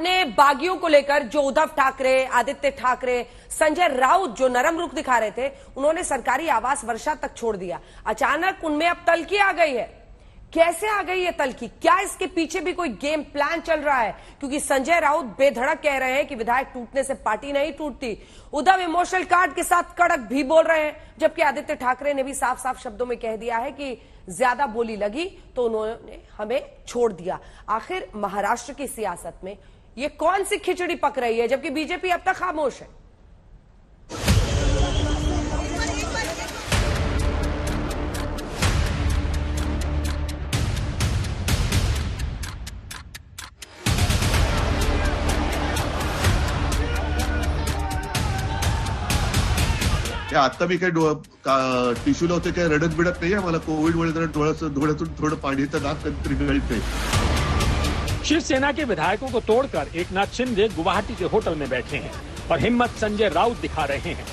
अपने बागियों को लेकर जो उद्धव ठाकरे, आदित्य ठाकरे, संजय राउत जो नरम रुख दिखा रहे थे, उन्होंने सरकारी आवास वर्षा तक छोड़ दिया। अचानक उनमें अब तल्खी आ गई है। कैसे आ गई है तल्खी? क्या इसके पीछे भी कोई गेम प्लान चल रहा है? क्योंकि संजय राउत बेधड़क कह रहे हैं कि विधायक टूटने से पार्टी नहीं टूटती। उद्धव इमोशनल कार्ड के साथ कड़क भी बोल रहे हैं, जबकि आदित्य ठाकरे ने भी साफ साफ शब्दों में कह दिया है कि ज्यादा बोली लगी तो उन्होंने हमें छोड़ दिया। आखिर महाराष्ट्र की सियासत में ये कौन सी खिचड़ी पक रही है, जबकि बीजेपी अब तक खामोश है? आता मी काही टिश्यू लावते, काय रडत बिडत नाहीये. मला कोविडमुळे जरा डोळ्यातून थोडं पाणी तर नाक कधीतरी गळते. शिवसेना के विधायकों को तोड़कर एकनाथ शिंदे गुवाहाटी के होटल में बैठे हैं और हिम्मत संजय राउत दिखा रहे हैं।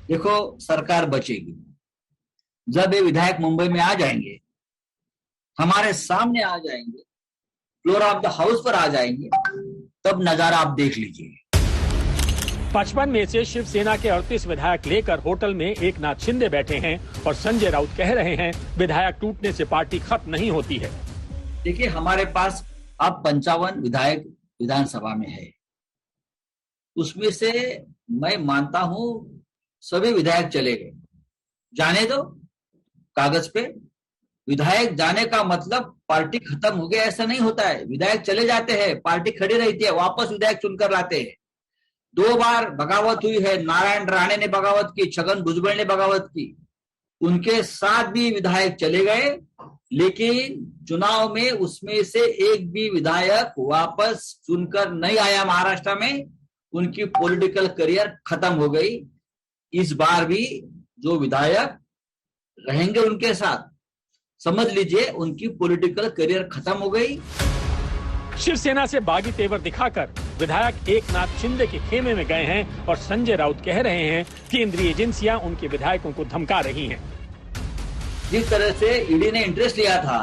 देखो, सरकार बचेगी जब ये विधायक मुंबई में आ जाएंगे, हमारे सामने आ जाएंगे, फ्लोर ऑफ द हाउस पर आ जाएंगे, तब नजारा आप देख लीजिए। 55 में से शिवसेना के 38 विधायक लेकर होटल में एकनाथ शिंदे बैठे हैं और संजय राउत कह रहे हैं विधायक टूटने से पार्टी खत्म नहीं होती है। देखिए, हमारे पास अब 55 विधायक विधानसभा में है। उसमें से मैं मानता हूं सभी विधायक चले गए, जाने दो। कागज पे विधायक जाने का मतलब पार्टी खत्म हो गया ऐसा नहीं होता है। विधायक चले जाते हैं, पार्टी खड़ी रहती है, वापस विधायक चुनकर लाते हैं। 2 बार बगावत हुई है। नारायण राणे ने बगावत की, छगन भुजबल ने बगावत की, उनके साथ भी विधायक चले गए, लेकिन चुनाव में उसमें से एक भी विधायक वापस चुनकर नहीं आया। महाराष्ट्र में उनकी पॉलिटिकल करियर खत्म हो गई। इस बार भी जो विधायक रहेंगे उनके साथ, समझ लीजिए उनकी पॉलिटिकल करियर खत्म हो गई। शिवसेना से बागी तेवर दिखाकर विधायक एकनाथ शिंदे के खेमे में गए हैं और संजय राउत कह रहे हैं केंद्रीय एजेंसियां उनके विधायकों को धमका रही हैं। जिस तरह से ईडी ने इंटरेस्ट लिया था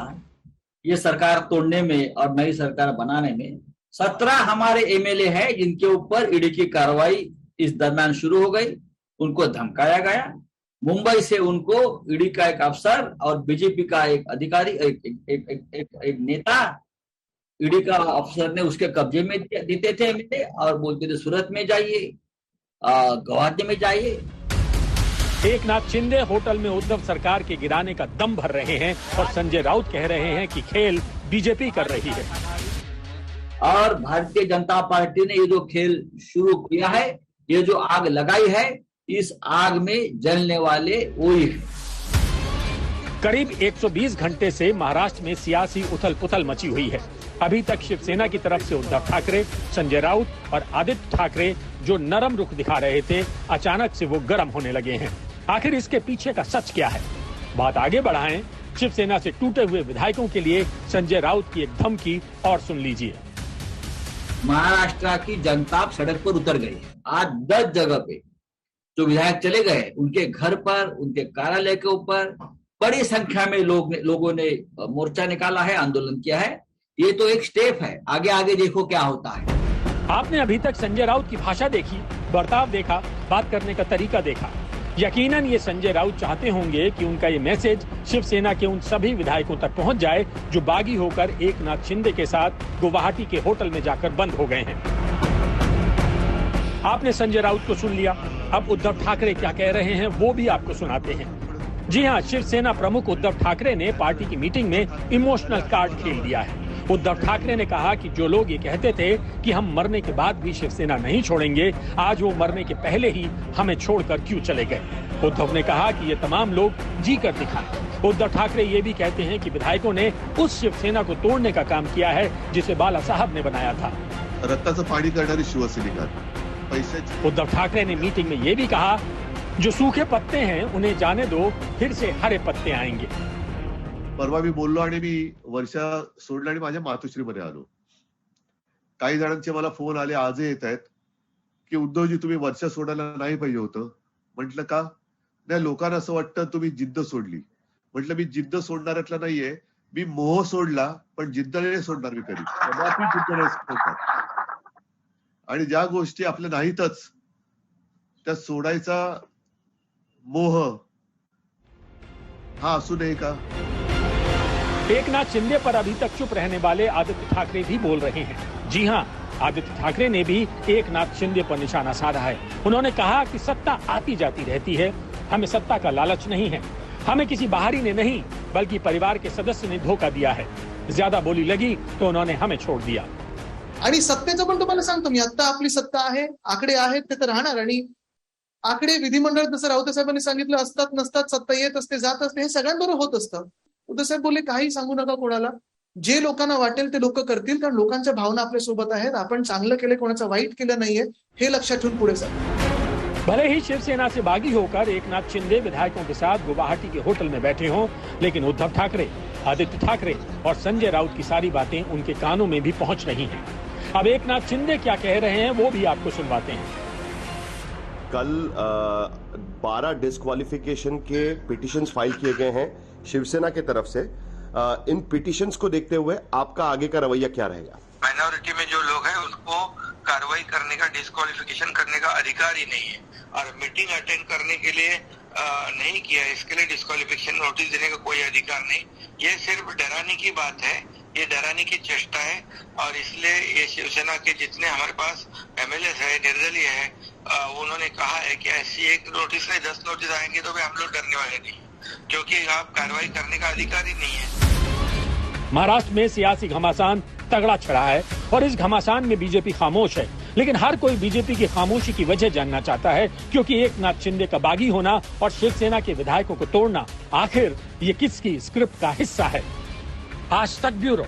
ये सरकार तोड़ने में और नई सरकार बनाने में, 17 हमारे एमएलए हैं जिनके ऊपर ईडी की कार्रवाई इस दरमियान शुरू हो गई। उनको धमकाया गया। मुंबई से उनको ईडी का एक अफसर और बीजेपी का एक अधिकारी, एक नेता, ईडी का अफसर ने उसके कब्जे में देते थे एमएलए और बोलते थे सूरत में जाइए, गुवाहाटी में जाइए। एकनाथ शिंदे होटल में उद्धव सरकार के गिराने का दम भर रहे हैं और संजय राउत कह रहे हैं कि खेल बीजेपी कर रही है। और भारतीय जनता पार्टी ने ये जो खेल शुरू किया है, ये जो आग लगाई है, इस आग में जलने वाले वही है। करीब 120 घंटे से महाराष्ट्र में सियासी उथल पुथल मची हुई है। अभी तक शिवसेना की तरफ से उद्धव ठाकरे, संजय राउत और आदित्य ठाकरे जो नरम रुख दिखा रहे थे, अचानक से वो गर्म होने लगे हैं। आखिर इसके पीछे का सच क्या है? बात आगे बढ़ाएं। शिवसेना से टूटे हुए विधायकों के लिए संजय राउत की एक धमकी और सुन लीजिए। महाराष्ट्र की जनता सड़क पर उतर गई है। आज 10 जगह पे जो विधायक चले गए, उनके घर पर, उनके कार्यालय के ऊपर बड़ी संख्या में लोगों ने मोर्चा निकाला है, आंदोलन किया है। ये तो एक स्टेप है, आगे आगे देखो क्या होता है। आपने अभी तक संजय राउत की भाषा देखी, बर्ताव देखा, बात करने का तरीका देखा। यकीनन ये संजय राउत चाहते होंगे कि उनका ये मैसेज शिवसेना के उन सभी विधायकों तक पहुंच जाए जो बागी होकर एकनाथ शिंदे के साथ गुवाहाटी के होटल में जाकर बंद हो गए हैं। आपने संजय राउत को सुन लिया, अब उद्धव ठाकरे क्या कह रहे हैं वो भी आपको सुनाते हैं। जी हाँ, शिवसेना प्रमुख उद्धव ठाकरे ने पार्टी की मीटिंग में इमोशनल कार्ड खेल दिया है। उद्धव ठाकरे ने कहा कि जो लोग ये कहते थे कि हम मरने के बाद भी शिवसेना नहीं छोड़ेंगे, आज वो मरने के पहले ही हमें छोड़कर क्यों चले गए। उद्धव ने कहा कि ये तमाम लोग जी कर दिखाए। उद्धव ठाकरे ये भी कहते हैं कि विधायकों ने उस शिवसेना को तोड़ने का काम किया है जिसे बाला साहब ने बनाया था। रक्ताचं पाणी करणारी शिवसेना पैसे। उद्धव ठाकरे ने मीटिंग में ये भी कहा जो सूखे पत्ते हैं उन्हें जाने दो, फिर से हरे पत्ते आएंगे। परवा मी बोललो आणि मी वर्षा सोडला आणि माझ्या मातोश्रीमध्ये आलो। काही जणांचे मला फोन आले, आजही येत आहेत की उद्धवजी तुम्ही वर्षा सोडायला नाही पाहिजे होतं. म्हटलं का? नाही, लोकांना असं वाटतं तुम्ही जिद्द सोडली. म्हटलं मी जिद्द सोडणाऱ्यातला नाहीये, मी मोह सोडला, पण जिद्द नाही सोडणार मी कधी. कदापि जिद्द नाही सोडणार. आणि ज्या गोष्टी आपल्या नाहीतच त्या सोडायचा मोह हा असू नये का? एकनाथ शिंदे पर अभी तक चुप रहने वाले आदित्य ठाकरे भी बोल रहे हैं। जी हां, आदित्य ठाकरे ने भी एकनाथ शिंदे पर निशाना साधा है। उन्होंने कहा कि सत्ता आती जाती रहती है, हमें सत्ता का लालच नहीं है, हमें किसी बाहरी ने नहीं बल्कि परिवार के सदस्य ने धोखा दिया है। ज्यादा बोली लगी तो उन्होंने हमें छोड़ दिया। आणि सत्तेचं पण तुम्हाला सांगतो मी, आता आपली सत्ता आहे, आकडे आहेत ते तर राहणार, आणि आकडे विधिमंडळात जसं राऊत साहेबांनी सांगितलं असतात नसतात, सत्ता येत असते जात असते, हे सगळ्यांबरोबर होत असतं. उद्धव साहेब बोलले काही सांगू नका कोणाला, जे लोकांना वाटेल ते लोक करतील, कारण लोकांच्या भावना आपल्या सोबत आहेत, आपण चांगलं केलं कोणाचं वाईट केलं नाहीये हे लक्षात ठेवून पुढे जा। भले ही शिवसेना से बागी होकर एकनाथ शिंदे विधायकों के साथ गुवाहाटी के होटल में बैठे हों, लेकिन उद्धव ठाकरे, आदित्य ठाकरे और संजय राउत की सारी बातें उनके कानों में भी पहुंच रही हैं। अब एकनाथ शिंदे क्या कह रहे हैं वो भी आपको सुनवाते हैं। कल 12 डिस्क्वालिफिकेशन के पिटिशंस फाइल किए गए हैं शिवसेना की तरफ से। इन पिटिशंस को देखते हुए आपका आगे का रवैया क्या रहेगा? माइनॉरिटी में जो लोग हैं उनको कार्रवाई करने का, डिस्क्वालिफिकेशन करने का अधिकार ही नहीं है, और मीटिंग अटेंड करने के लिए नहीं किया, इसके लिए डिस्क्वालिफिकेशन नोटिस देने का कोई अधिकार नहीं। ये सिर्फ डराने की बात है, ये डराने की चेष्टा है, और इसलिए ये शिवसेना के जितने हमारे पास एमएलए है, निर्दलीय है, उन्होंने कहा है कि ऐसी एक नोटिस नहीं 10 नोटिस आएंगे तो भी हम लोग डरने वाले नहीं, क्योंकि आप कार्रवाई करने का अधिकार ही नहीं है। महाराष्ट्र में सियासी घमासान तगड़ा छड़ा है और इस घमासान में बीजेपी खामोश है, लेकिन हर कोई बीजेपी की खामोशी की वजह जानना चाहता है, क्योंकि एकनाथ शिंदे का बागी होना और शिवसेना के विधायकों को तोड़ना आखिर ये किसकी स्क्रिप्ट का हिस्सा है। आज तक ब्यूरो।